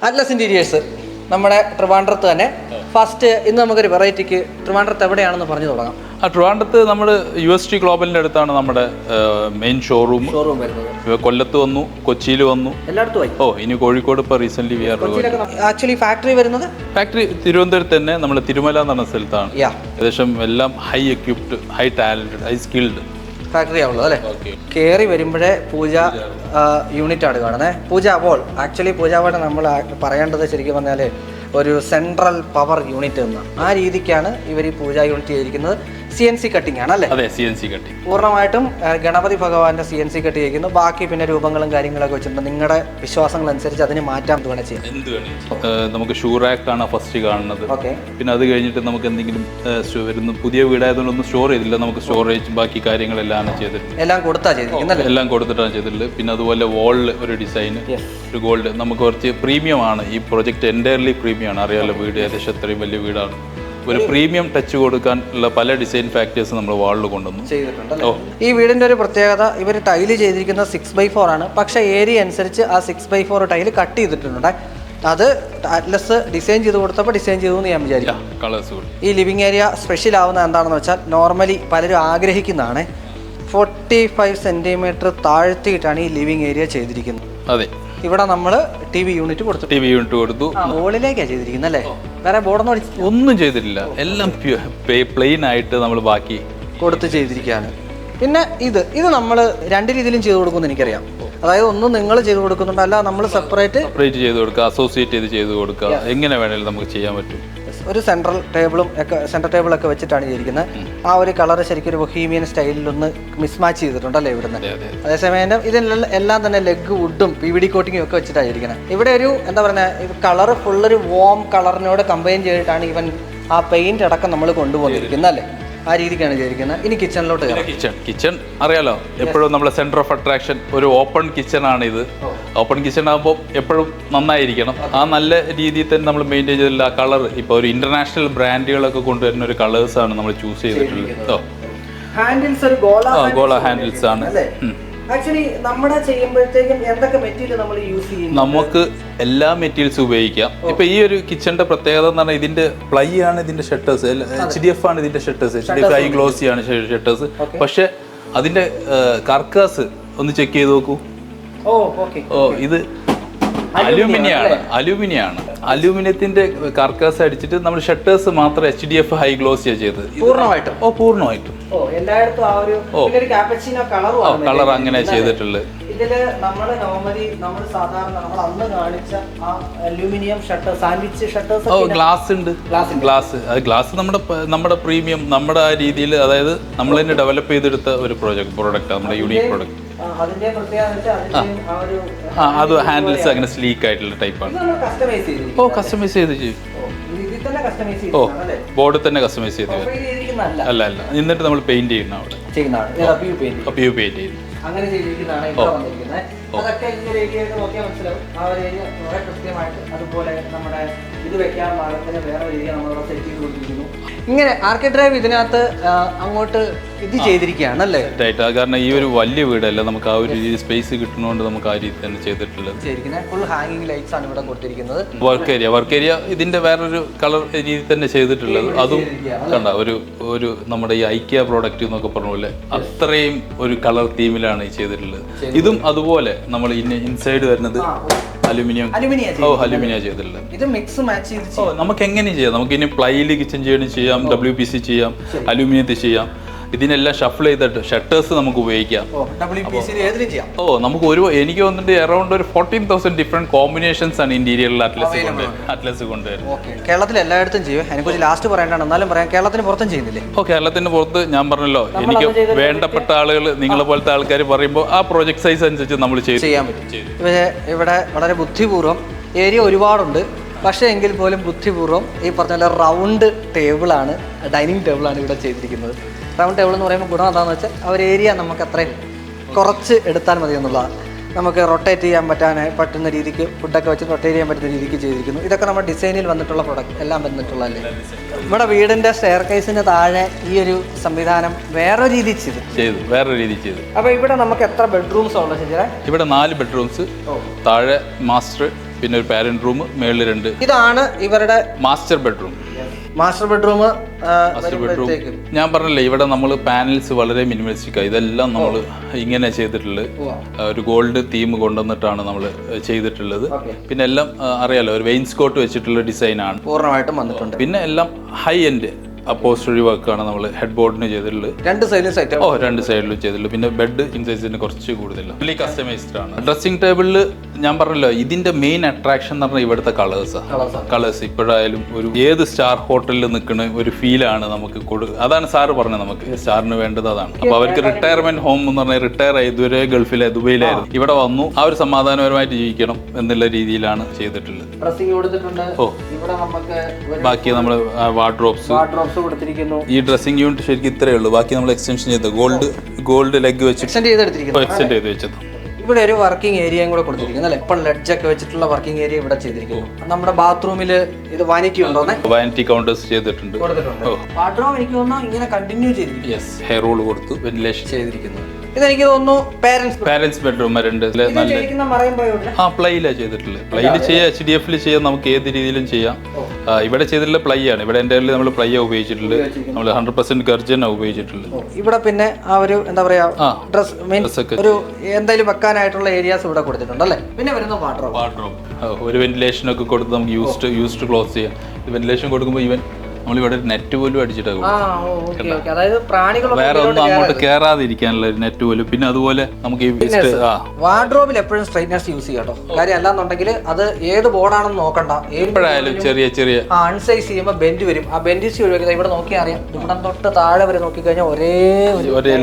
Atlas interiors നമ്മുടെ ട്രിവാൻഡ്രത്ത് തന്നെ ഫസ്റ്റ് ഇന്ന് നമുക്കൊരു വെറൈറ്റിക്ക് ട്രിവാൻഡ്രത്ത് എവിടെയാണെന്ന് പറഞ്ഞു തുടങ്ങാം. ട്രിവാൻഡ്രത്ത് നമ്മൾ UST ഗ്ലോബലിൻ്റെ അടുത്താണ് നമ്മുടെ മെയിൻ ഷോറൂം വരുന്നത്. കൊല്ലത്ത് വന്നു, കൊച്ചിയിൽ വന്നു, എല്ലായിടത്തും ഇനി കോഴിക്കോട് ഇപ്പോൾ റീസെന്റ് ആക്ച്വലി ഫാക്ടറി വരുന്നത് തിരുവനന്തപുരത്ത് തന്നെ നമ്മൾ തിരുമല എന്ന് പറഞ്ഞ സ്ഥലത്താണ്. ഏകദേശം എല്ലാം high equipped, high talented, high skilled factory ആവുള്ളത് അല്ലേ. കയറി വരുമ്പോഴേ പൂജ യൂണിറ്റ് ആണ് കാണുന്നത്. പൂജ അപ്പോൾ ആക്ച്വലി പൂജ പോലെ നമ്മൾ പറയേണ്ടത് ശരിക്കും പറഞ്ഞാൽ ഒരു സെൻട്രൽ പവർ യൂണിറ്റ് എന്ന ആ രീതിക്കാണ് ഇവർ ഈ പൂജ യൂണിറ്റ് ചെയ്തിരിക്കുന്നത്. CNC കട്ടിംഗ് ആണ് അല്ലേ? അതെ, CNC കട്ടിംഗ് പൂർണ്ണമായിട്ടും ഗണപതി ഭഗവാന്റെ CNC കട്ട് ചെയ്യിക്കുന്നു. ബാക്കി പിന്നെ രൂപങ്ങളും കാര്യങ്ങളൊക്കെ വെച്ചിട്ടുണ്ട്. നിങ്ങളുടെ വിശ്വാസങ്ങൾ അനുസരിച്ച് അതിന് മാറ്റാൻ വേണം ചെയ്യാം. നമുക്ക് ഷൂ റാക്ക് ആണ് ഫസ്റ്റ് കാണുന്നത്. പിന്നെ അത് കഴിഞ്ഞിട്ട് നമുക്ക് എന്തെങ്കിലും വരുന്ന പുതിയ വീടായതുകൊണ്ട് ഒന്നും സ്റ്റോർ ചെയ്തില്ല. നമുക്ക് സ്റ്റോറേജ് ബാക്കി കാര്യങ്ങളെല്ലാം ചെയ്തിട്ടുണ്ട്. എല്ലാം കൊടുത്താ ചെയ്തിരിക്കുന്നത്, എല്ലാം കൊടുത്തിട്ടാണ് ചെയ്തിട്ടുള്ളത്. പിന്നെ അതുപോലെ വാളിൽ ഒരു ഡിസൈൻ, ഒരു ഗോൾഡ്. നമുക്ക് കുറച്ച് പ്രീമിയം ആണ് ഈ പ്രൊജക്ട്, എൻറ്റയർലി പ്രീമിയം ആണ്. അറിയാലോ, വീട് ഏകദേശം അത്രയും വലിയ വീടാണ്. ഒരു പ്രീമിയം ടച്ച് കൊടുക്കാൻ ഉള്ള പല ഡിസൈൻ ഫാക്ടേഴ്സ് നമ്മൾ വാളിൽ കൊണ്ടുവന്നു ചെയ്തിട്ടുണ്ട്. ഈ വീടിന്റെ ഒരു പ്രത്യേകത, ഇവർ ടൈല് ചെയ്തിരിക്കുന്നത് 6x4 ആണ്. പക്ഷേ ഏരിയ അനുസരിച്ച് ആ 6x4 ടൈല് കട്ട് ചെയ്തിട്ടുണ്ട്. അത് അറ്റ്ലസ് ഡിസൈൻ ചെയ്ത് കൊടുത്തപ്പോൾ ഡിസൈൻ ചെയ്തു എന്ന് ഞാൻ വിചാരിക്കാം. ഈ ലിവിങ് ഏരിയ സ്പെഷ്യൽ ആവുന്നത് എന്താണെന്ന് വെച്ചാൽ, നോർമലി പലരും ആഗ്രഹിക്കുന്നതാണ് 45 സെന്റിമീറ്റർ താഴ്ത്തിയിട്ടാണ് ഈ ലിവിങ് ഏരിയ ചെയ്തിരിക്കുന്നത്. അതെ, ഇവിടെ നമ്മൾ TV യൂണിറ്റ് കൊടുത്തു. മുകളിലേക്കാണ് ചെയ്തിരിക്കുന്നത് അല്ലേ? വേറെ ബോർഡൊന്നും ഒന്നും ചെയ്തിട്ടില്ല, എല്ലാം പ്ലെയിൻ ആയിട്ട് നമ്മൾ ബാക്കി കൊടുത്ത് ചെയ്തിരിക്കുകയാണ്. പിന്നെ ഇത് നമ്മൾ രണ്ട് രീതിയിലും ചെയ്ത് കൊടുക്കുമെന്ന് എനിക്കറിയാം. അതായത് ഒന്ന് നിങ്ങൾ ചെയ്ത് കൊടുക്കുന്നുണ്ട്, അല്ല നമ്മൾ സെപ്പറേറ്റ് ചെയ്ത് കൊടുക്കുക, അസോസിയേറ്റ് ചെയ്ത് കൊടുക്കുക, എങ്ങനെ വേണമെങ്കിലും നമുക്ക് ചെയ്യാൻ പറ്റും. ഒരു സെൻട്രൽ ടേബിളൊക്കെ വെച്ചിട്ടാണ് ചെയ്തിരിക്കുന്നത്. ആ ഒരു കളർ ശരിക്കും ഒരു ബൊഹീമിയൻ സ്റ്റൈലിലൊന്ന് മിസ്മാച്ച് ചെയ്തിട്ടുണ്ടല്ലേ ഇവിടുന്ന്. അതേസമയം ഇതിലെല്ലാം തന്നെ ലെഗ് വുഡും PVD കോട്ടിങ്ങും ഒക്കെ വെച്ചിട്ടാണ് ചെയ്തിരിക്കുന്നത്. ഇവിടെ ഒരു എന്താ പറയുക, കളർ ഫുള്ളൊരു വോം കളറിനോട് കമ്പൈൻ ചെയ്തിട്ടാണ് ഇവൻ ആ പെയിന്റ് അടക്കം നമ്മൾ കൊണ്ടുപോയിരിക്കുന്നത് അല്ലേ. ആ രീതിക്കാണ് ചെയ്തിരിക്കുന്നത്. ഇനി കിച്ചണിലോട്ട് കിച്ചൺ അറിയാലോ, എപ്പോഴും നമ്മുടെ സെന്റർ ഓഫ് അട്രാക്ഷൻ ഒരു ഓപ്പൺ കിച്ചൺ ആണ് ഇത്. ഓപ്പൺ കിച്ചൺ ആകുമ്പോൾ എപ്പോഴും നന്നായിരിക്കണം. ആ നല്ല രീതിയിൽ തന്നെ നമ്മൾ മെയിൻറ്റെയിൻ ചെയ്തില്ല. ആ കളർ ഇപ്പോൾ ഒരു ഇന്റർനാഷണൽ ബ്രാൻഡുകളൊക്കെ കൊണ്ടുവരുന്ന ഒരു കളേഴ്സാണ് നമ്മൾ ചൂസ് ചെയ്തിട്ടുള്ളത്. ഗോള ഹാൻഡിൽസ് ആണ്. ആക്ച്വലി നമ്മുടെ ചെയ്യുമ്പോഴത്തേക്കും എന്തൊക്കെ മെറ്റീരിയൽ നമ്മൾ യൂസ് ചെയ്യും? നമുക്ക് എല്ലാ മെറ്റീരിയൽസും ഉപയോഗിക്കാം. ഇപ്പൊ ഈ ഒരു കിച്ചന്റെ പ്രത്യേകത എന്ന് പറഞ്ഞാൽ ഇതിന്റെ പ്ലൈ ആണ് ഇതിന്റെ ഷട്ടേഴ്സ്, HDF ആണ് ഇതിന്റെ ഷട്ടേഴ്സ്, HDF ഹൈ ഗ്ലോസി ആണ് ഷട്ടേഴ്സ്. പക്ഷെ അതിന്റെ കർക്കാസ് ഒന്ന് ചെക്ക് ചെയ്ത് നോക്കൂ. ഇത് അലൂമിനിയാണ്. അലൂമിനിയത്തിന്റെ കർക്കാസ് അടിച്ചിട്ട് നമ്മൾ ഷട്ടേഴ്സ് മാത്രം HDF ഹൈ ഗ്ലോസിയാണ് ചെയ്തത്. പൂർണ്ണമായിട്ടും കളർ അങ്ങനെ ചെയ്തിട്ടുള്ളത്. ഇതില് നമ്മൾ നോർമലി നമ്മൾ സാധാരണ നമ്മൾ അന്ന് കാണിച്ച ആ aluminium shutter, sandwich shutters, glass ഉണ്ട്. ഗ്ലാസ് നമ്മുടെ പ്രീമിയം, നമ്മുടെ ആ രീതിയിൽ, അതായത് നമ്മൾ തന്നെ ഡെവലപ്പ് ചെയ്തെടുത്ത ഒരു പ്രോഡക്റ്റ്, നമ്മുടെ യൂണിക് പ്രോഡക്റ്റ്. അത് ഹാൻഡിൽസ് അങ്ങനെ സ്ലീക്ക് ആയിട്ടുള്ള ടൈപ്പാണ്. കസ്റ്റമൈസ് ചെയ്ത് ചെയ്യും. ബോർഡ് തന്നെ കസ്റ്റമൈസ് ചെയ്ത് അല്ല എന്നിട്ട് നമ്മൾ പെയിന്റ് ചെയ്യുന്ന അവിടെ പെയിന്റ് ചെയ്യുന്നു. അങ്ങനെ ചെയ്തിരിക്കുന്നതാണ് ഇവിടെ വന്നിരിക്കുന്നത്. അതൊക്കെ ഈ ഒരു ഏരിയ നോക്കിയാൽ മനസ്സിലാവും. ആ ഒരു ഏരിയ വളരെ കൃത്യമായിട്ട് അതുപോലെ നമ്മുടെ ഇത് വെക്കാൻ പാകത്തിന് വേറെ ഏരിയ നമ്മളിവിടെ സെറ്റ് ചെയ്ത് കൊടുത്തിരിക്കുന്നു. ഇങ്ങനെ ആർക്കി ഡ്രൈവ് ഇതിനകത്ത് അങ്ങോട്ട് ഇത് ചെയ്തിരിക്കുകയാണ് അല്ലേ? കാരണം ഈ ഒരു വലിയ വീടല്ല, നമുക്ക് ആ ഒരു രീതി സ്പേസ് കിട്ടുന്നതുകൊണ്ട് നമുക്ക് ആ രീതി തന്നെ ചെയ്തിട്ടുള്ളത്. ഫുൾ ഹാങ്ങിങ് ലൈറ്റ്സ് ആണ് ഇവിടെ കൊടുത്തിരിക്കുന്നത്. വർക്ക് ഏരിയ ഇതിന്റെ വേറൊരു കളർ രീതി തന്നെ ചെയ്തിട്ടുള്ളത്. അതും കണ്ട ഒരു നമ്മുടെ ഈ ഐക്യ പ്രോഡക്റ്റ് എന്നൊക്കെ പറഞ്ഞ പോലെ അത്രയും ഒരു കളർ തീമിലാണ് ഈ ചെയ്തിട്ടുള്ളത്. ഇതും അതുപോലെ നമ്മൾ ഇൻസൈഡ് വരുന്നത് അലുമിനിയം ചെയ്തിട്ടുള്ളത്. ഇത് മിക്സ് മാച്ച് ചെയ്ത് നമുക്ക് എങ്ങനെ ചെയ്യാം. നമുക്ക് ഇനി പ്ലൈയിൽ കിച്ചൺ ചെയ്യാം, WPC ചെയ്യാം, അലുമിനിയത്തിൽ ചെയ്യാം. ഇതിനെല്ലാം ഷഫിൾ ചെയ്തിട്ട് ഷട്ടേഴ്സ് നമുക്ക് ഉപയോഗിക്കാം. നമുക്ക് എനിക്ക് തോന്നുന്നുണ്ട് അറൗണ്ട് ഒരു 14,000 ഡിഫറെന്റ് കോമ്പിനേഷൻസ് ആണ് ഇന്റീരിയറിൽ അറ്റ്ലസ് കൊണ്ടുവരുന്നത്. കേരളത്തിൽ എല്ലായിടത്തും ചെയ്യും. അതിനെക്കുറിച്ച് ലാസ്റ്റ് പറയേണ്ടതാണ്, എന്നാലും പറയാം. കേരളത്തിന് പുറത്തും ചെയ്യുന്നില്ലേ? കേരളത്തിന് പുറത്ത് ഞാൻ പറഞ്ഞല്ലോ, എനിക്ക് വേണ്ടപ്പെട്ട ആളുകൾ, നിങ്ങളെ പോലത്തെ ആൾക്കാർ പറയുമ്പോൾ ആ പ്രോജക്ട് സൈസ് അനുസരിച്ച് നമ്മൾ ചെയ്യാൻ പറ്റും. ഇവിടെ വളരെ ബുദ്ധിപൂർവ്വം ഏരിയ ഒരുപാടുണ്ട്, പക്ഷേ എങ്കിൽ പോലും ബുദ്ധിപൂർവ്വം ഈ പറഞ്ഞ റൗണ്ട് ടേബിളാണ്, ഡൈനിങ് ടേബിളാണ് ഇവിടെ ചെയ്തിരിക്കുന്നത്. റൗണ്ട് ടേബിൾ എന്ന് പറയുമ്പോൾ ഗുണം എന്താണെന്ന് വെച്ചാൽ ആ ഒരു ഏരിയ നമുക്ക് അത്രയും കുറച്ച് എടുത്താൽ മതി എന്നുള്ളതാണ്. നമുക്ക് റൊട്ടേറ്റ് ചെയ്യാൻ പറ്റുന്ന രീതിക്ക് ഫുഡൊക്കെ വെച്ച് റൊട്ടേറ്റ് ചെയ്യാൻ പറ്റുന്ന രീതിക്ക് ചെയ്തിരിക്കുന്നു. ഇതൊക്കെ നമ്മുടെ ഡിസൈനിൽ വന്നിട്ടുള്ള പ്രൊഡക്റ്റ് എല്ലാം വന്നിട്ടുള്ളതല്ലേ. നമ്മുടെ വീടിൻ്റെ സ്റ്റെയർ കേസിന് താഴെ ഈ ഒരു സംവിധാനം വേറൊരു രീതി ചെയ്തു. അപ്പോൾ ഇവിടെ നമുക്ക് എത്ര ബെഡ്റൂംസ് ഉള്ളത്? ഇവിടെ 4 ബെഡ്റൂംസ്, താഴെ മാസ്റ്റർ, പിന്നെ ഒരു പാരന്റ് റൂം, മേളിൽ 2. ഇതാണ് ഇവരുടെ മാസ്റ്റർ ബെഡ്റൂം. Master bedroom. ഞാൻ പറഞ്ഞില്ലേ, ഇവിടെ നമ്മൾ പാനൽസ് വളരെ മിനിമലിസ്റ്റിക്. ഇതെല്ലാം നമ്മൾ ഇങ്ങനെ ചെയ്തിട്ടുള്ളത് ഒരു ഗോൾഡ് തീം കൊണ്ടുവന്നിട്ടാണ് നമ്മൾ ചെയ്തിട്ടുള്ളത്. പിന്നെ എല്ലാം അറിയാലോ, ഒരു വെയിൻസ്കോട്ട് വെച്ചിട്ടുള്ള ഡിസൈൻ ആണ് പൂർണ്ണമായിട്ടും വന്നിട്ടുണ്ട്. പിന്നെ എല്ലാം ഹൈ എൻഡ് അപ്പോസ്റ്ററി വർക്കാണ് നമ്മൾ ഹെഡ് ബോർഡിന് ചെയ്തിട്ടുള്ളത്. 2 സൈഡിലും സെറ്റ്. 2 സൈഡിലും ചെയ്തിട്ടുള്ളത്. പിന്നെ ബെഡ് ഇൻ സൈസിന് കുറച്ച് കൂടുതലാണ്, ഫുള്ളി കസ്റ്റമൈസ്ഡ് ആണ്. ഡ്രസ്സിംഗ് ടേബിളിൽ ഞാൻ പറഞ്ഞല്ലോ, ഇതിന്റെ മെയിൻ അട്രാക്ഷൻ എന്ന് പറഞ്ഞാൽ ഇവിടുത്തെ കളേഴ്സ്. ഇപ്പോഴായാലും ഒരു ഏത് സ്റ്റാർ ഹോട്ടലിൽ നിൽക്കുന്ന ഒരു ഫീലാണ് നമുക്ക് അതാണ് സാറ് പറഞ്ഞത്, നമുക്ക് സ്റ്റാറിന് വേണ്ടത് അതാണ്. അപ്പൊ അവർക്ക് റിട്ടയർമെന്റ് ഹോം എന്ന് പറഞ്ഞാൽ റിട്ടയർ ആയി ഇതുവരെ ഗൾഫിലെ ദുബൈയിലായിരുന്നു, ഇവിടെ വന്നു ആ ഒരു സമാധാനപരമായിട്ട് ജീവിക്കണം എന്നുള്ള രീതിയിലാണ് ചെയ്തിട്ടുള്ളത്. ബാക്കി നമ്മൾ വാർഡ്രോബ്സ് കൊടുത്തിരിക്കുന്നു. ഈ ഡ്രസ്സിംഗ് യൂണിറ്റ് ശരിക്കും ഇത്രയേ ഉള്ളൂ. ബാക്കി നമ്മൾ എക്സ്റ്റൻഷൻ ചെയ്ത് ഗോൾഡ് ലെഗ് വെച്ച് എക്സ്റ്റെൻഡ് ചെയ്ത് വെച്ചത്. ഇവിടെ ഒരു വർക്കിംഗ് ഏരിയയും കൂടെ കൊടുത്തിരിക്കുന്നു അല്ലേ? ഇപ്പം ലെഡ്ജ് ഒക്കെ വെച്ചിട്ടുള്ള വർക്കിംഗ് ഏരിയ ഇവിടെ ചെയ്തിരിക്കുന്നു. നമ്മുടെ ബാത്റൂമിൽ ഇത് വാനിറ്റി ഉണ്ടോ? വാനിറ്റി കൗണ്ടേഴ്സ് ചെയ്തിട്ടുണ്ട്. വാർഡ്രോബ് എനിക്ക് തോന്നുന്നു ഇങ്ങനെ കണ്ടിന്യൂ ചെയ്തിരിക്കുന്നു. യെസ്, ഹെയർ റോൾ കൊടുത്തു, വെന്റിലേഷൻ ചെയ്തിരിക്കുന്നു. ഇതെനിക്ക് തോന്നുന്നു പാരന്റ്സ് ബെഡ്റൂം 2. പ്ലൈയിലാണ് ചെയ്തിട്ടുള്ളത്. പ്ലൈയിൽ ചെയ്യാം, HDF ചെയ്യാം, നമുക്ക് ഏത് രീതിയിലും ചെയ്യാം. ഇവിടെ ചെയ്തിട്ടുള്ള പ്ലൈ ആണ്. ഇവിടെ എൻ്റെ നമ്മൾ പ്ലൈ ഉപയോഗിച്ചിട്ടുള്ളത്. നമ്മൾ 100% ഗർജൻ ഉപയോഗിച്ചിട്ടുള്ളത്. ഇവിടെ പിന്നെ ആ ഒരു എന്താ പറയാ ഡ്രസ് ഒരു എന്തായാലും വെക്കാനായിട്ടുള്ള ഏരിയാസ് ഇവിടെ കൊടുത്തിട്ടുണ്ട് അല്ലേ? പിന്നെ വരുന്ന വാർഡ്രോബ് ഒരു വെന്റിലേഷൻ ഒക്കെ കൊടുത്ത് നമുക്ക് യൂസ്ഡ് ക്ലോസ് ചെയ്യാം. വെന്റിലേഷൻ കൊടുക്കുമ്പോൾ ഈവൻ നമ്മളിവിടെ നെറ്റ് പോലും അടിച്ചിട്ടാകും, വേറെ ഒന്നും അങ്ങോട്ട് കയറാതിരിക്കാനുള്ള ഒരു നെറ്റ് പോലും. പിന്നെ അതുപോലെ നമുക്ക് ഈ വാർഡ്രോബിൽ എപ്പോഴും സ്ട്രൈറ്റ്നസ് യൂസ് ചെയ്യാം കേട്ടോ. കാര്യം അല്ലാന്നുണ്ടെങ്കിൽ അത് ഏത് ബോർഡാണെന്ന് നോക്കണ്ട, എപ്പോഴായാലും ചെറിയ അൺസൈസ് ചെയ്യുമ്പോൾ ബെൻഡ് വരും. ആ ബെൻഡ് ഒഴിവാക്കുന്നത് ഇവിടെ നോക്കിയാൽ അറിയാം. ഇവിടെ തൊട്ട് താഴെ വരെ നോക്കിക്കഴിഞ്ഞാൽ ഒരേ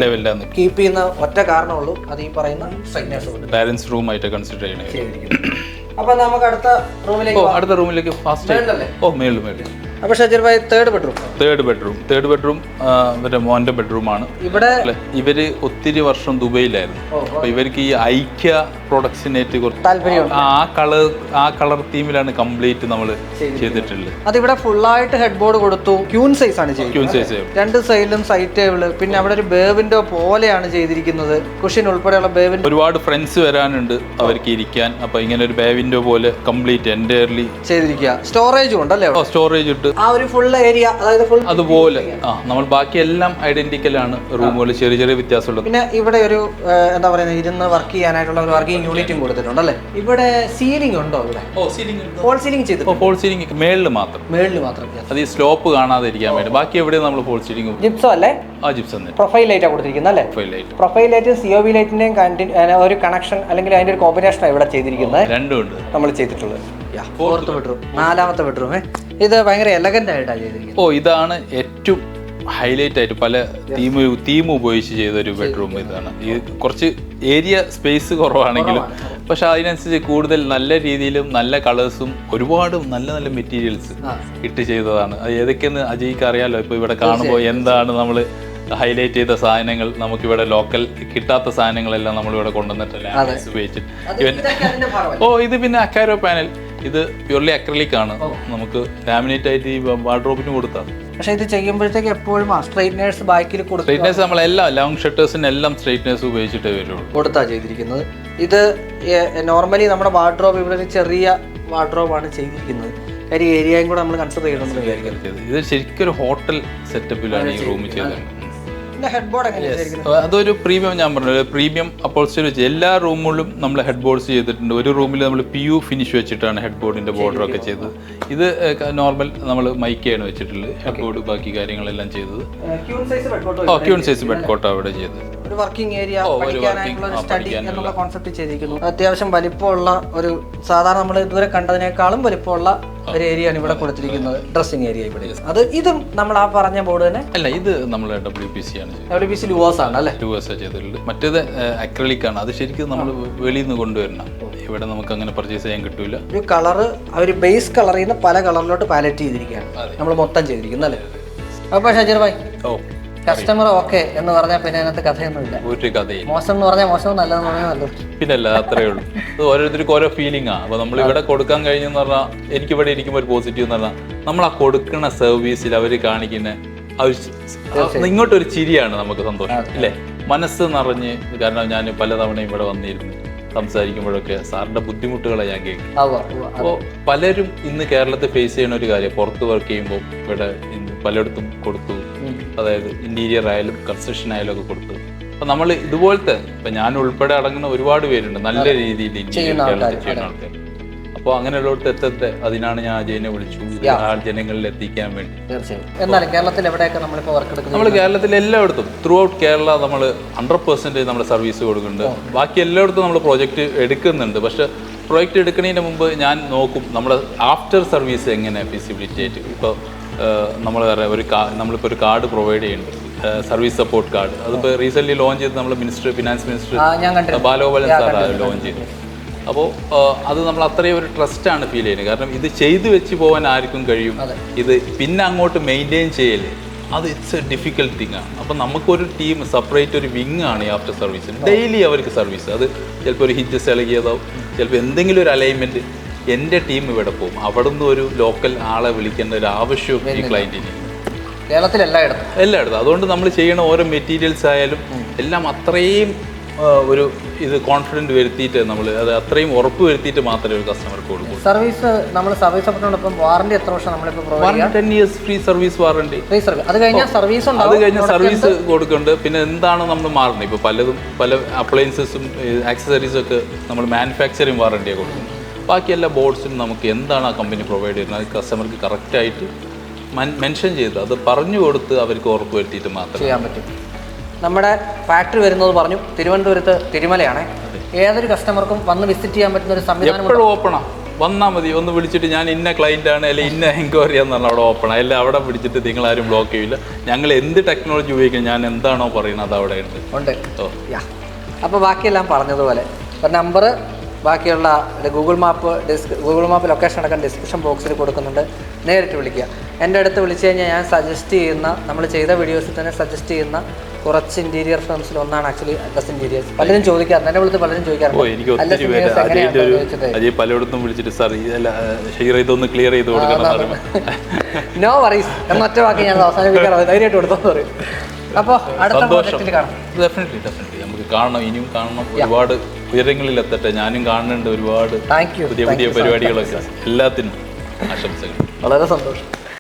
ലെവലിലാണ് കീപ്പ് ചെയ്യുന്ന ഒറ്റ കാരണമുള്ളൂ, അത് ഈ പറയുന്ന സ്ട്രൈറ്റ്നസ്. പാരന്റ്സ് റൂം ആയിട്ട് കൺസിഡർ ചെയ്യണേ. അപ്പൊ നമുക്ക് അടുത്ത റൂമിലേക്ക് ഫാസ്റ്റ് മേളിൽ. അപ്പൊ ഷജീർ ഭായ് തേർഡ് ബെഡ്റൂം ഇവരുടെ മോന്റെ ബെഡ്റൂമാണ്. ഇവിടെ ഇവര് ഒത്തിരി വർഷം ദുബൈയിലായിരുന്നു. അപ്പൊ ഇവർക്ക് ഈ ഐക്യ പ്രൊഡക്ഷനായിട്ട് ആ കളർ തീമിലാണ് കംപ്ലീറ്റ് നമ്മൾ ചെയ്തിട്ടുള്ളത്. അതിവിടെ ഫുള്ളായിട്ട് ഹെഡ് ബോർഡ് കൊടുത്തു. ക്യൂൺ സൈസ് ആണ് ചെയ്തിരിക്കുന്നത്. 2 സൈഡിലും സൈഡ് ടേബിള്. പിന്നെ അവിടെ ഒരു ബേ വിൻഡോ പോലെയാണ് ചെയ്തിരിക്കുന്നത്. കുഷൻ ഉൾപ്പെടെയുള്ള ബേ വിൻഡോ. ഒരുപാട് ഫ്രണ്ട്സ് വരാനുണ്ട് അവർക്ക് ഇരിക്കാൻ. അപ്പൊ ഇങ്ങനെ ഒരു ബേ വിൻഡോ പോലെ കംപ്ലീറ്റ് എൻറ്റയർലി ചെയ്തിരിക്കുക. സ്റ്റോറേജും ഉണ്ടല്ലേ? സ്റ്റോറേജ് ഇട്ട് ആ ഒരു ഫുൾ ഏരിയ, അതായത് ഫുൾ അതുപോലെ നമ്മൾ ബാക്കി എല്ലാം ഐഡന്റിക്കൽ ആണ്. റൂമുകൾ ചെറിയ വ്യത്യാസമുള്ളത്. പിന്നെ ഇവിടെ ഒരു എന്താ പറയുക, ഇരുന്ന് വർക്ക് ചെയ്യാനായിട്ടുള്ള ഒരു വർക്കിംഗ് യൂണിറ്റും കൊടുത്തിട്ടുണ്ട് അല്ലേ? ഇവിടെ സീലിംഗ് ഉണ്ടോ? ഇവിടെ ഫോൾ സീലിംഗ് ചെയ്തിട്ടുണ്ട്. ഫോൾ സീലിംഗ് മേളിൽ മാത്രം അത് ഈ സ്ലോപ്പ് കാണാതിരിക്കാൻ വേണ്ടി. ബാക്കി എവിടെ നമ്മൾ ഫോൾ സീലിംഗ് ജിപ്സം അല്ലേ? ജിപ്സം പ്രൊഫൈൽ ലൈറ്റാണ് കൊടുത്തിരിക്കുന്നത് അല്ലേ? പ്രൊഫൈൽ ലൈറ്റും COB ലൈറ്റിന്റെയും ഒരു കണക്ഷൻ അല്ലെങ്കിൽ അതിന്റെ ഒരു കോമ്പിനേഷനാണ് ഇവിടെ ചെയ്തിരിക്കുന്നത്. രണ്ടും ഉണ്ട് നമ്മൾ ചെയ്തിട്ടുള്ളത്. ഫോർത്ത് ബെഡ്റൂം, 4ാമത്തെ ബെഡ്റൂം. ഇത് ഭയങ്കര എലഗന്റ് ആയിട്ടാണ് ചെയ്തിരിക്കുന്നത്. ഇതാണ് ഏറ്റവും ഹൈലൈറ്റ് ആയിട്ട് പല തീം ഉപയോഗിച്ച് ചെയ്തൊരു ബെഡ്റൂം. ഇതാണ് ഈ കുറച്ച് ഏരിയ സ്പേസ് കുറവാണെങ്കിലും പക്ഷെ അതിനനുസരിച്ച് കൂടുതൽ നല്ല രീതിയിലും നല്ല കളേഴ്സും ഒരുപാട് നല്ല മെറ്റീരിയൽസ് ഇട്ട് ചെയ്തതാണ്. അത് ഏതൊക്കെയെന്ന് അജയ്ക്ക് അറിയാലോ. ഇപ്പോൾ ഇവിടെ കാണുമ്പോൾ എന്താണ് നമ്മൾ ഹൈലൈറ്റ് ചെയ്ത സാധനങ്ങൾ, നമുക്കിവിടെ ലോക്കൽ കിട്ടാത്ത സാധനങ്ങളെല്ലാം നമ്മളിവിടെ കൊണ്ടുവന്നിട്ടില്ല ഉപയോഗിച്ചിട്ട്. ഇത് പിന്നെ അക്കാരോ പാനൽ, ഇത് പ്യൂർലി അക്രലിക് ആണ്. നമുക്ക് ലാമിനേറ്റ് ആയിട്ട് ഈ വാർഡ്രോബിന് കൊടുത്താൽ. പക്ഷെ ഇത് ചെയ്യുമ്പോഴത്തേക്ക് എപ്പോഴും സ്ട്രൈറ്റ്നേഴ്സ് ബാക്കിൽ സ്ട്രൈറ്റ്നേഴ്സ് നമ്മളെല്ലാം ലോങ് ഷട്ടേഴ്സിന് എല്ലാം സ്ട്രൈറ്റ്നേഴ്സ് ഉപയോഗിച്ചിട്ടേ വരുള്ളൂ. കൊടുത്താ ചെയ്തിരിക്കുന്നത്. ഇത് നോർമലി നമ്മുടെ വാർഡ്രോബ് ഇവിടെ ഒരു ചെറിയ വാർഡ്രോബാണ് ചെയ്തിരിക്കുന്നത്. കാര്യം ഏരിയയും കൂടെ നമ്മൾ കൺസിഡർ ചെയ്യണമെന്ന് വിചാരിക്കുന്നത്. ഇത് ശരിക്കും ഒരു ഹോട്ടൽ സെറ്റപ്പിലാണ് ഈ റൂം ചെയ്തത്. അതൊരു പ്രീമിയം, ഞാൻ പറഞ്ഞു പ്രീമിയം അപ്പോൾസ്റ്ററി വെച്ച് എല്ലാ റൂമുകളിലും നമ്മൾ ഹെഡ് ബോർഡ്സ് ചെയ്തിട്ടുണ്ട്. ഒരു റൂമിൽ നമ്മൾ PU ഫിനിഷ് വെച്ചിട്ടാണ് ഹെഡ് ബോർഡിന്റെ ബോർഡർ ഒക്കെ ചെയ്തത്. ഇത് നോർമൽ നമ്മൾ മൈക്കയാണ് വെച്ചിട്ടുള്ളത്. ഹെഡ് ബോർഡ് ബാക്കി കാര്യങ്ങളെല്ലാം ചെയ്തത് ക്യൂൺ സൈസ് ബെഡ് കോട്ട അവിടെ ചെയ്തത്. ഒരു വർക്കിംഗ് ഏരിയ, പഠിക്കാനായിട്ടുള്ള സ്റ്റഡി എന്നുള്ള കോൺസെപ്റ്റ് ചെയ്തിരിക്കുന്നു. അത്യാവശ്യം വലിപ്പമുള്ള ഒരു സാധാരണ നമ്മൾ ഇതുവരെ കണ്ടതിനേക്കാളും വലിപ്പമുള്ള ഒരു ഏരിയ ആണ് ഇവിടെ കൊടുത്തിരിക്കുന്നത്. ഡ്രസ്സിംഗ് ഏരിയ ഇവിടെ. അത് ഇതും നമ്മൾ ആ പറഞ്ഞ ബോർഡ് തന്നെ അല്ല, ഇത് നമ്മൾ WPC ആണ്. WPC ലൂവേഴ്സ് ആണ് അല്ലേ? ലൂവേഴ്സ് ചെയ്തിട്ടുള്ളത്. മറ്റേത് അക്രലിക് ആണ്. അത് ശരിക്കും നമ്മൾ വെളിയിൽ നിന്ന് കൊണ്ടുവരണം. ഇവിടെ നമുക്ക് അങ്ങനെ പർച്ചേസ് ചെയ്യാൻ കിട്ടൂല. ഒരു കളറ് ഒരു ബേസ് കളറിൽ നിന്ന് പല കളറിലോട്ട് പാലറ്റ് ചെയ്തിരിക്കുകയാണ് നമ്മൾ മൊത്തം ചെയ്തിരിക്കുന്നത് അല്ലേ? അപ്പൊ ഷജീർ ഭായ്, കസ്റ്റമർ ഓക്കെ എന്ന് പറഞ്ഞാൽ പിന്നെ അതിനകത്ത് കഥയൊന്നുമില്ല. ഒരു കഥയും മോശം എന്ന് പറഞ്ഞാൽ മോശം, നല്ലതെന്ന് പറഞ്ഞാൽ നല്ലത്. പിന്നല്ല, അത്രേ ഉള്ളൂ. അത് ഓരോരുത്തർക്ക് ഓരോ ഫീലിംഗ് ആണ്. അപ്പൊ നമ്മൾ ഇവിടെ കൊടുക്കാൻ കഴിഞ്ഞെന്ന് പറഞ്ഞാൽ എനിക്കിവിടെ ഇരിക്കുമ്പോൾ ഒരു പോസിറ്റീവ് എന്ന് പറഞ്ഞാൽ നമ്മൾ ആ കൊടുക്കുന്ന സർവീസിൽ അവർ കാണിക്കുന്ന ഇങ്ങോട്ടൊരു ചിരിയാണ് നമുക്ക് സന്തോഷം ഇല്ലേ? മനസ്സ് നിറഞ്ഞ്. കാരണം ഞാൻ പലതവണ ഇവിടെ വന്നിരുന്നു. സംസാരിക്കുമ്പോഴൊക്കെ സാറിൻ്റെ ബുദ്ധിമുട്ടുകളെ ഞാൻ കേൾക്കും. അപ്പോൾ പലരും ഇന്ന് കേരളത്തിൽ ഫേസ് ചെയ്യുന്ന ഒരു കാര്യം, പുറത്ത് വർക്ക് ചെയ്യുമ്പോൾ ഇവിടെ ഇന്ന് പലയിടത്തും കൊടുത്തു, അതായത് ഇൻറ്റീരിയർ ആയാലും കൺസ്ട്രക്ഷൻ ആയാലും ഒക്കെ കൊടുത്തു. അപ്പം നമ്മൾ ഇതുപോലത്തെ ഇപ്പം ഞാൻ ഉൾപ്പെടെ അടങ്ങുന്ന ഒരുപാട് പേരുണ്ട് നല്ല രീതിയിൽ ഇൻറ്റീരിയർ കേരളത്തിൽ ചെയ്യുന്ന ആൾക്കാർ. അപ്പോൾ അങ്ങനെയുള്ളവർക്ക് എത്തത്തെ, അതിനാണ് ഞാൻ അജയനെ വിളിച്ചു ആ ജനങ്ങളിൽ എത്തിക്കാൻ വേണ്ടി. എന്നാലും കേരളത്തിൽ എവിടെയൊക്കെ നമ്മളിപ്പോൾ വർക്ക് എടുക്കുന്നത്? നമ്മൾ കേരളത്തിൽ എല്ലായിടത്തും ത്രൂ ഔട്ട് കേരള നമ്മൾ 100% നമ്മൾ സർവീസ് കൊടുക്കുന്നുണ്ട്. ബാക്കി എല്ലായിടത്തും നമ്മൾ പ്രോജക്റ്റ് എടുക്കുന്നുണ്ട്. പക്ഷേ പ്രോജക്റ്റ് എടുക്കുന്നതിന് മുമ്പ് ഞാൻ നോക്കും നമ്മൾ ആഫ്റ്റർ സർവീസ് എങ്ങനെ ഫീസിബിലിറ്റി ആയിട്ട്. ഇപ്പോൾ നമ്മൾ നമ്മളിപ്പോൾ ഒരു കാർഡ് പ്രൊവൈഡ് ചെയ്യുന്നുണ്ട്, സർവീസ് സപ്പോർട്ട് കാർഡ്. അതിപ്പോൾ റീസെൻ്റ്ലി ലോഞ്ച് ചെയ്ത് നമ്മൾ ഫിനാൻസ് മിനിസ്റ്റർ ബാലോബലൻ സാറാണ് ലോഞ്ച് ചെയ്തത്. അപ്പോൾ അത് നമ്മൾ അത്രയും ഒരു ട്രസ്റ്റാണ് ഫീൽ ചെയ്യുന്നത്. കാരണം ഇത് ചെയ്തു വെച്ച് പോകാൻ ആർക്കും കഴിയും. ഇത് പിന്നെ അങ്ങോട്ട് മെയിൻറ്റെയിൻ ചെയ്യല് അത് ഇറ്റ്സ് എ ഡിഫിക്കൽട്ട് തിങ് ആണ്. അപ്പം നമുക്കൊരു ടീം സെപ്പറേറ്റ് ഒരു വിങ് ആണ് ഈ ആഫ്റ്റർ സർവീസിന്. ഡെയിലി അവർക്ക് സർവീസ്, അത് ചിലപ്പോൾ ഒരു ഹിഞ്ചസ് ഇളകിയതാവും, ചിലപ്പോൾ എന്തെങ്കിലും ഒരു അലൈൻമെൻറ്റ്, എൻ്റെ ടീം ഇവിടെ പോകും. അവിടെ നിന്ന് ഒരു ലോക്കൽ ആളെ വിളിക്കേണ്ട ഒരു ആവശ്യവും ഈ ക്ലയൻറ്റിന് കേരളത്തിൽ എല്ലായിടത്തും. അതുകൊണ്ട് നമ്മൾ ചെയ്യുന്ന ഓരോ മെറ്റീരിയൽസ് ആയാലും എല്ലാം അത്രയും ഒരു ഇത് കോൺഫിഡൻറ്റ് വരുത്തിയിട്ട് നമ്മൾ അത് അത്രയും ഉറപ്പ് വരുത്തിയിട്ട് മാത്രമേ ഒരു കസ്റ്റമർക്ക് കൊടുക്കൂ. സർവീസ് നമ്മൾ സർവീസ് സപ്പോർട്ടിനോടൊപ്പം വാറണ്ടി എത്ര വർഷം നമ്മളിപ്പോൾ പ്രൊവൈഡ് ചെയ്യാം? 10 years ഫ്രീ സർവീസ് വാറണ്ടി. അത് കഴിഞ്ഞാൽ സർവീസ് അത് കഴിഞ്ഞാൽ സർവീസ് കൊടുക്കുന്നുണ്ട്. പിന്നെ എന്താണ് നമ്മൾ മാറുന്നത്, ഇപ്പോൾ പല അപ്ലയൻസസും ആക്സസറീസും ഒക്കെ നമ്മൾ മാനുഫാക്ചറിങ് വാറണ്ടിയാണ് കൊടുക്കുന്നത്. ബാക്കി എല്ലാ ബോർഡ്സിനും നമുക്ക് എന്താണ് ആ കമ്പനി പ്രൊവൈഡ് ചെയ്യുന്നത് അത് കസ്റ്റമർക്ക് കറക്റ്റായിട്ട് മെൻഷൻ ചെയ്ത് അത് പറഞ്ഞു കൊടുത്ത് അവർക്ക് ഉറപ്പ് വരുത്തിയിട്ട് മാത്രമേ ചെയ്യാൻ പറ്റും. നമ്മുടെ ഫാക്ടറി വരുന്നത് പറഞ്ഞു തിരുവനന്തപുരത്ത് തിരുമലയാണ്. ഏതൊരു കസ്റ്റമർക്കും വന്ന് വിസിറ്റ് ചെയ്യാൻ പറ്റുന്ന ഒരു സംവിധാനം എപ്പോഴും ഓപ്പണാണ്. വന്നാൽ മതി, ഒന്ന് വിളിച്ചിട്ട് ഞാൻ ഇന്ന ക്ലയൻ്റ് ആണ് അല്ലെങ്കിൽ ഇന്ന എൻക്വയറി ആണെന്നാണ് അവിടെ ഓപ്പണാണ്. എല്ലാം അവിടെ പിടിച്ചിട്ട് നിങ്ങളാരും ബ്ലോക്ക് ചെയ്യില്ല. ഞങ്ങൾ എന്ത് ടെക്നോളജി ഉപയോഗിക്കും, ഞാൻ എന്താണോ പറയുന്നത് അത് അവിടെ ഉണ്ട്. അപ്പോൾ ബാക്കിയെല്ലാം പറഞ്ഞതുപോലെ നമ്പർ ബാക്കിയുള്ള ഗൂഗിൾ മാപ്പ് ലൊക്കേഷൻ അടക്കം ഡിസ്ക്രിപ്ഷൻ ബോക്സിൽ കൊടുക്കുന്നുണ്ട്. നേരിട്ട് വിളിക്കുക. എൻ്റെ അടുത്ത് വിളിച്ചു കഴിഞ്ഞാൽ ഞാൻ സജസ്റ്റ് ചെയ്യുന്ന, നമ്മൾ ചെയ്ത വീഡിയോസിൽ തന്നെ സജസ്റ്റ് ചെയ്യുന്ന കുറച്ച് ഇൻറ്റീരിയർ ഫേംസിൽ ഒന്നാണ് ആക്ച്വലി അഡ്രസ് ഇൻറ്റീരിയേഴ്സ്. പലരും ചോദിക്കാറുണ്ട്, എന്നെ വിളിച്ച് പലരും ചോദിക്കാറുണ്ട് പലയിടത്തും വിളിച്ചിട്ട് സാർ ഇതൊന്ന് ക്ലിയർ ചെയ്ത് കൊടുക്കണം. നോ വറീസ് എന്നൊറ്റ വാക്കി ഞാൻ അവസാനിപ്പിക്കാറ്, ധൈര്യമായിട്ട് കൊടുത്തോന്ന് പറയും. അപ്പോൾ അടുത്ത പ്രോജക്റ്റിൽ കാണാം. ഡെഫിനറ്റ്ലി നമുക്ക് കാണണം, ഇനിയും കാണണം, ഒരുപാട് ഉയരങ്ങളിൽ എത്തട്ടെ. ഞാനും കാണുന്നുണ്ട് ഒരുപാട് പുതിയ പുതിയ പരിപാടികളൊക്കെ. എല്ലാത്തിനും ആശംസകൾ. വളരെ സന്തോഷം.